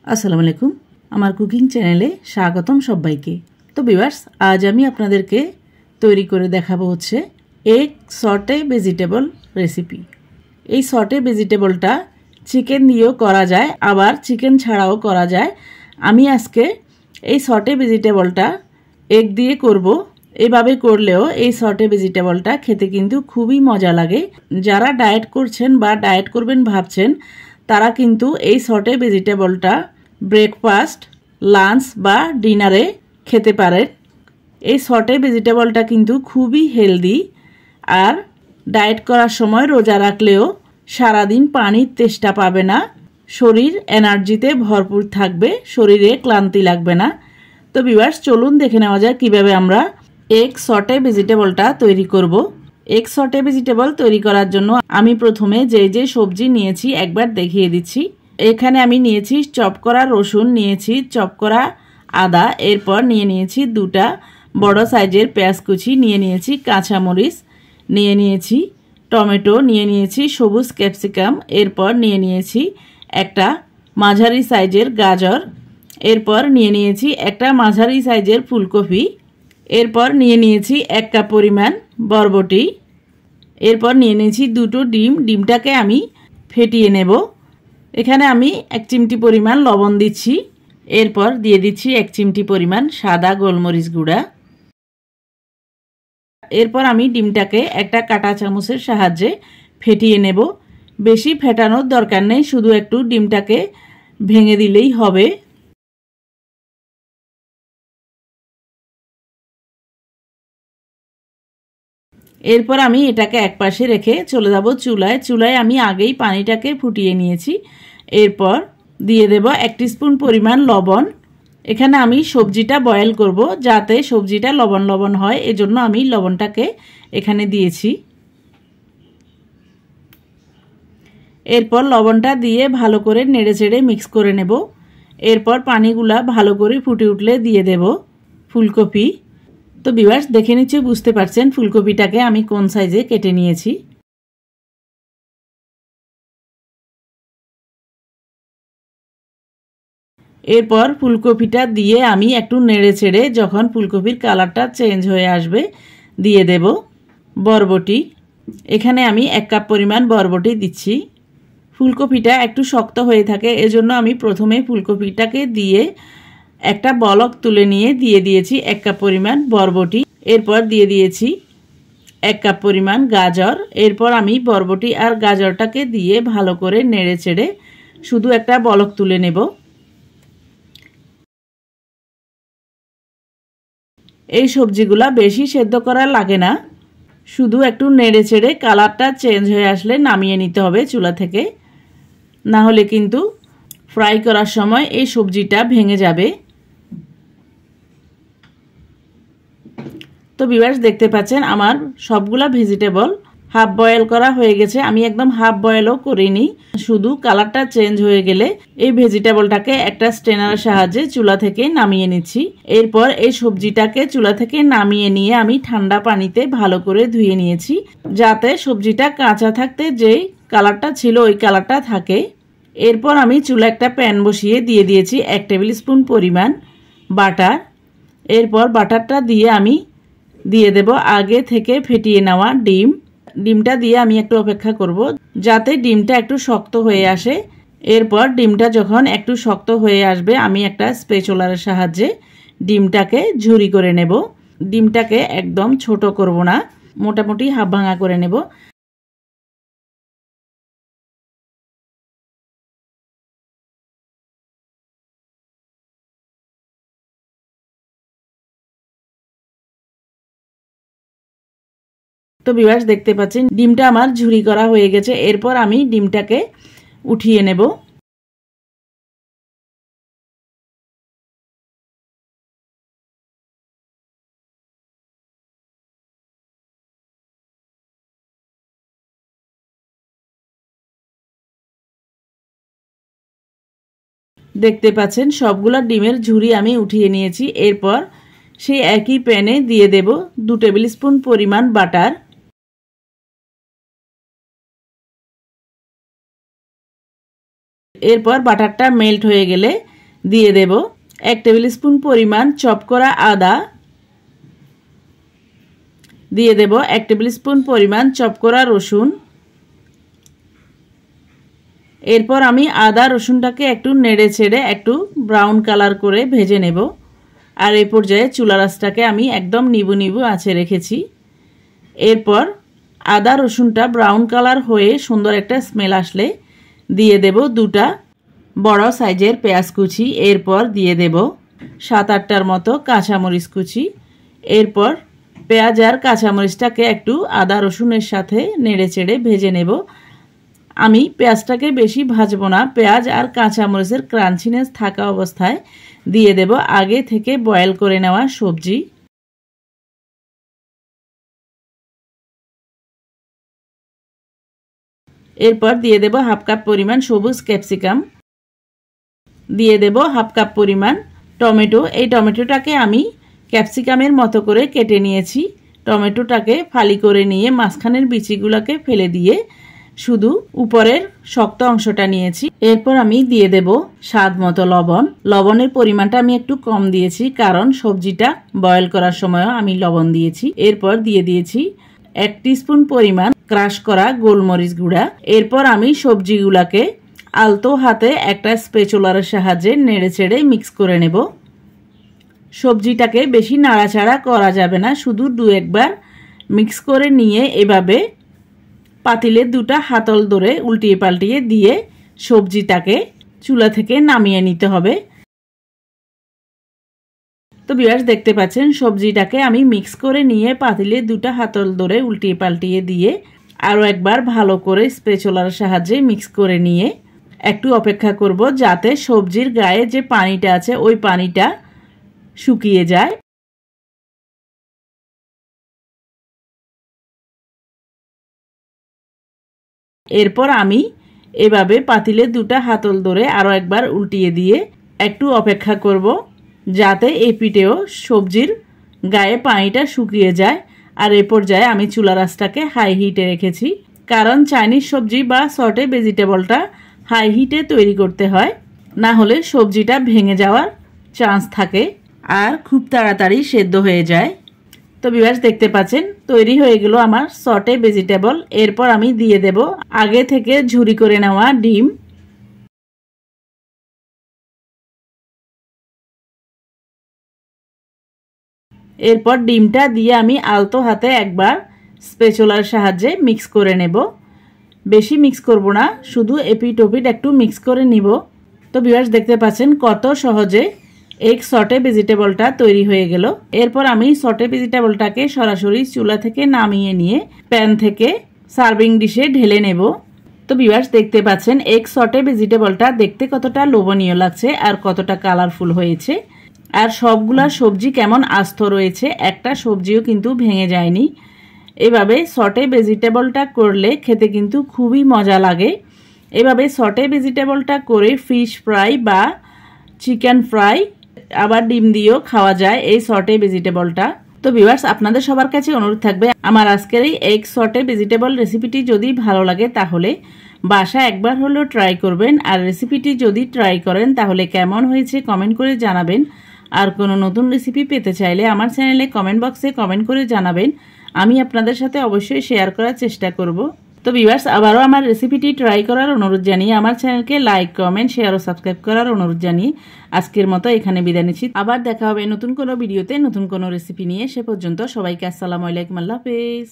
আসসালামু আলাইকুম আমার কুকিং চ্যানেলে স্বাগতম সবাইকে। তো ভিউয়ার্স, আজ আমি আপনাদেরকে তৈরি করে দেখাবো হচ্ছে এগ সটে ভেজিটেবল রেসিপি। এই সটে ভেজিটেবলটা চিকেন দিয়েও করা যায়, আবার চিকেন ছাড়াও করা যায়। আমি আজকে এই সটে ভেজিটেবলটা এগ দিয়ে করব। এভাবে করলেও এই সটে ভেজিটেবলটা খেতে কিন্তু খুবই মজা লাগে। যারা ডায়েট করছেন বা ডায়েট করবেন ভাবছেন তারা কিন্তু এই সটে ভেজিটেবলটা ব্রেকফাস্ট, লাঞ্চ বা ডিনারে খেতে পারেন। এই সটে ভেজিটেবলটা কিন্তু খুবই হেলদি, আর ডায়েট করার সময় রোজা রাখলেও সারাদিন পানির তেষ্টা পাবে না, শরীর এনার্জিতে ভরপুর থাকবে, শরীরে ক্লান্তি লাগবে না। তো ভিউয়ার্স, চলুন দেখে নেওয়া যায় কীভাবে আমরা এগ সটে ভেজিটেবলটা তৈরি করব। এগ সটে ভেজিটেবল তৈরি করার জন্য আমি প্রথমে যে সবজি নিয়েছি একবার দেখিয়ে দিচ্ছি। এখানে আমি নিয়েছি চপ করা রসুন, নিয়েছি চপ করা আদা, এরপর নিয়েছি দুটা বড় সাইজের পেঁয়াজ কুচি, নিয়েছি কাঁচামরিচ, নিয়েছি টমেটো, নিয়েছি সবুজ ক্যাপসিকাম, এরপর নিয়েছি একটা মাঝারি সাইজের গাজর, এরপর নিয়েছি একটা মাঝারি সাইজের ফুলকপি, এরপর নিয়েছি 1 কাপ পরিমাণ বরবটি, এরপর নিয়েছি দুটো ডিম। ডিমটাকে আমি ফেটিয়ে নেব। এখানে আমি 1 চিমটি পরিমাণ লবণ দিচ্ছি, এরপর দিয়ে দিচ্ছি 1 চিমটি পরিমাণ সাদা গোলমরিচ গুঁড়া। এরপর আমি ডিমটাকে একটা কাঁটা চামচের সাহায্যে ফেটিয়ে নেব। বেশি ফেটানোর দরকার নেই, শুধু একটু ডিমটাকে ভেঙে দিলেই হবে। এরপর আমি এটাকে একপাশে রেখে চলে যাব চুলায়। চুলায় আমি আগেই পানিটাকে ফুটিয়ে নিয়েছি। এরপর দিয়ে দেব 1 টিস্পুন পরিমাণ লবণ। এখানে আমি সবজিটা বয়েল করব, যাতে সবজিটা লবণ লবণ হয়, এজন্য আমি লবণটাকে এখানে দিয়েছি। এরপর লবণটা দিয়ে ভালো করে নেড়েচেড়ে মিক্স করে নেব। এরপর পানিগুলা ভালো করে ফুটে উঠলে দিয়ে দেব ফুলকপি। তো ভিউয়ার্স, দেখে নিচ্ছে বুঝতে পারছেন ফুলকপিটাকে আমি কোন সাইজে কেটে নিয়েছি। এরপর ফুলকপিটা দিয়ে আমি একটু নেড়ে ছেড়ে যখন ফুলকপির কালারটা চেঞ্জ হয়ে আসবে দিয়ে দেব বরবটি। এখানে আমি 1 কাপ পরিমাণ বরবটি দিচ্ছি। ফুলকপিটা একটু শক্ত হয়ে থাকে, এজন্য আমি প্রথমে ফুলকপিটাকে দিয়ে একটা বলক তুলে নিয়ে দিয়ে দিয়েছি 1 কাপ পরিমাণ বরবটি। এরপর দিয়ে দিয়েছি 1 কাপ পরিমাণ গাজর। এরপর আমি বরবটি আর গাজরটাকে দিয়ে ভালো করে নেড়ে চেড়ে শুধু একটা বলক তুলে নেব। এই সবজিগুলা বেশি সেদ্ধ করা লাগে না, শুধু একটু নেড়ে চেড়ে কালারটা চেঞ্জ হয়ে আসলে নামিয়ে নিতে হবে চুলা থেকে, না হলে কিন্তু ফ্রাই করার সময় এই সবজিটা ভেঙে যাবে। তো ভিউয়ার্স, দেখতে পাচ্ছেন আমার সবগুলা ভেজিটেবল হাফ বয়েল করা হয়ে গেছে। আমি একদম হাফ বয়েলও করিনি, শুধু কালারটা চেঞ্জ হয়ে গেলে এই ভেজিটেবলটাকে একটা স্ট্রেনারের সাহায্যে চুলা থেকে নামিয়ে নিচ্ছি। এরপর এই সবজিটাকে চুলা থেকে নামিয়ে নিয়ে আমি ঠান্ডা পানিতে ভালো করে ধুয়ে নিয়েছি, যাতে সবজিটা কাঁচা থাকতে যেই কালারটা ছিল ওই কালারটা থাকে। এরপর আমি চুলা একটা প্যান বসিয়ে দিয়ে দিয়েছি 1 টেবিল স্পুন পরিমাণ বাটার। এরপর বাটারটা দিয়ে আমি দিয়ে দেব আগে থেকে ফেটিয়ে নেওয়া ডিম। ডিমটা দিয়ে আমি একটু অপেক্ষা করব যাতে ডিমটা একটু শক্ত হয়ে আসে। এরপর ডিমটা যখন একটু শক্ত হয়ে আসবে আমি একটা স্প্যাচুলারের সাহায্যে ডিমটাকে ঝুরি করে নেব। ডিমটাকে একদম ছোট করব না, মোটামুটি হাফ ভাঙা করে নেব। তো ভিউয়ার্স, দেখতে পাচ্ছেন ডিমটা আমার ঝুরি করা হয়ে গেছে। এরপর আমি ডিমটাকে উঠিয়ে নেব। দেখতে পাচ্ছেন সবগুলা ডিমের ঝুরি আমি উঠিয়ে নিয়েছি। এরপর সেই একই প্যানে দিয়ে দেব 2 টেবিল স্পুন পরিমাণ বাটার। এরপর বাটারটা মেল্ট হয়ে গেলে দিয়ে দেব 1 টেবিল স্পুন পরিমাণ চপ করা আদা, দিয়ে দেব 1 টেবিল স্পুন পরিমাণ চপ করা রসুন। এরপর আমি আদা রসুনটাকে একটু নেড়ে ছেড়ে একটু ব্রাউন কালার করে ভেজে নেব। আর এই পর্যায়ে চুলার আঁচটাকে আমি একদম নিবু নিবু আঁচে রেখেছি। এরপর আদা রসুনটা ব্রাউন কালার হয়ে সুন্দর একটা স্মেল আসলে দিয়ে দেব 2টা বড় সাইজের পেঁয়াজ কুচি। এরপর দিয়ে দেব 7-8টার মতো কাঁচামরিচ কুচি। এরপর পেঁয়াজ আর কাঁচামরিচটাকে একটু আদা রসুনের সাথে নেড়ে চেড়ে ভেজে নেব। আমি পেঁয়াজটাকে বেশি ভাজবো না, পেঁয়াজ আর কাঁচামরিচের ক্রাঞ্চিনেস থাকা অবস্থায় দিয়ে দেব আগে থেকে বয়েল করে নেওয়া সবজি। এরপর দিয়ে দেব 1/2 কাপ পরিমাণ সবুজ ক্যাপসিকাম, দিয়ে দেব 1/2 কাপ পরিমাণ টমেটো। এই টমেটোটাকে আমি ক্যাপসিকামের মতো করে কেটে নিয়েছি। টমেটোটাকে ফালি করে নিয়ে মাঝখানের বিচিগুলোকে ফেলে দিয়ে শুধু উপরের শক্ত অংশটা নিয়েছি। এরপর আমি দিয়ে দেব স্বাদ মতো লবণ। লবণের পরিমাণটা আমি একটু কম দিয়েছি কারণ সবজিটা বয়েল করার সময়ও আমি লবণ দিয়েছি। এরপর দিয়ে দিয়েছি 1 টিস্পুন পরিমাণ ক্রাশ করা গোলমরিচ গুঁড়া। এরপর আমি সবজিগুলাকে আলতো হাতে একটা স্প্যাচুলারের সাহায্যে নেড়ে চেড়ে মিক্স করে নেব। সবজিটাকে বেশি নাড়াচাড়া করা যাবে না, শুধু 2-1 বার মিক্স করে নিয়ে এভাবে পাতিলে 2টা হাতল ধরে উল্টিয়ে পাল্টিয়ে দিয়ে সবজিটাকে চুলা থেকে নামিয়ে নিতে হবে। তো ভিউয়ার্স দেখতে পাচ্ছেন সবজিটাকে আমি মিক্স করে নিয়ে পাতিলে 2টা হাতল ধরে উল্টিয়ে পাল্টিয়ে দিয়ে আরও একবার ভালো করে স্প্যাচুলার সাহায্যে মিক্স করে নিয়ে একটু অপেক্ষা করব যাতে সবজির গায়ে যে পানিটা আছে ওই পানিটা শুকিয়ে যায়। এরপর আমি এভাবে পাতিলে 2টা হাতল ধরে আরও একবার উল্টিয়ে দিয়ে একটু অপেক্ষা করব যাতে এই পিঠেও সবজির গায়ে পানিটা শুকিয়ে যায়। আর এই পর্যায়ে আমি চুলার আঁচটাকে হাই হিটে রেখেছি কারণ চাইনিজ সবজি বা সটে ভেজিটেবলটা হাই হিটে তৈরি করতে হয়, না হলে সবজিটা ভেঙে যাওয়ার চান্স থাকে আর খুব তাড়াতাড়ি সেদ্ধ হয়ে যায়। তো ভিউয়ার্স দেখতে পাচ্ছেন তৈরি হয়ে গেল আমার সটে ভেজিটেবল। এরপর আমি দিয়ে দেব আগে থেকে ঝুরি করে নেওয়া ডিম। এরপর ডিমটা দিয়ে আমি আলতো হাতে একবার স্প্যাচুলার সাহায্যে মিক্স করে নেব। বেশি মিক্স করব না, শুধু এপিট ওপিট একটু মিক্স করে নিব। তো ভিউয়ার্স দেখতে পাচ্ছেন কত সহজে এক সটে ভেজিটেবলটা তৈরি হয়ে গেল। এরপর আমি সটে ভেজিটেবলটাকে সরাসরি চুলা থেকে নামিয়ে নিয়ে প্যান থেকে সার্ভিং ডিশে ঢেলে নেব। তো ভিউয়ার্স দেখতে পাচ্ছেন এক সটে ভেজিটেবলটা দেখতে কতটা লোভনীয় লাগছে আর কতটা কালারফুল হয়েছে, আর সবগুলা সবজি কেমন আস্ত রয়েছে, একটা সবজিও কিন্তু ভেঙে যায়নি। এভাবে সটে ভেজিটেবলটা করলে খেতে কিন্তু খুবই মজা লাগে। এভাবে সটে ভেজিটেবলটা করে ফিশ ফ্রাই বা চিকেন ফ্রাই আবার ডিম দিয়েও খাওয়া যায় এই সটে ভেজিটেবলটা। তো ভিউয়ার্স আপনাদের সবার কাছে অনুরোধ থাকবে আমার আজকের এই এগ সটে ভেজিটেবল রেসিপিটি যদি ভালো লাগে তাহলে বাসা একবার হলেও ট্রাই করবেন। আর রেসিপিটি যদি ট্রাই করেন তাহলে কেমন হয়েছে কমেন্ট করে জানাবেন। আর কোনো নতুন রেসিপি পেতে চাইলে আমার চ্যানেলে কমেন্ট বক্সে কমেন্ট করে জানাবেন, আমি আপনাদের সাথে অবশ্যই শেয়ার করার চেষ্টা করব। তো ভিউয়ার্স আবারও আমার রেসিপিটি ট্রাই করার অনুরোধ জানিয়ে আমার চ্যানেলকে লাইক কমেন্ট শেয়ার ও সাবস্ক্রাইব করার অনুরোধ জানিয়ে আজকের মতো এখানে বিদায় নিচ্ছি। আবার দেখা হবে নতুন কোনো ভিডিওতে নতুন কোনো রেসিপি নিয়ে। সে পর্যন্ত সবাইকে আসসালামু আলাইকুম, আল্লাহ হাফেজ।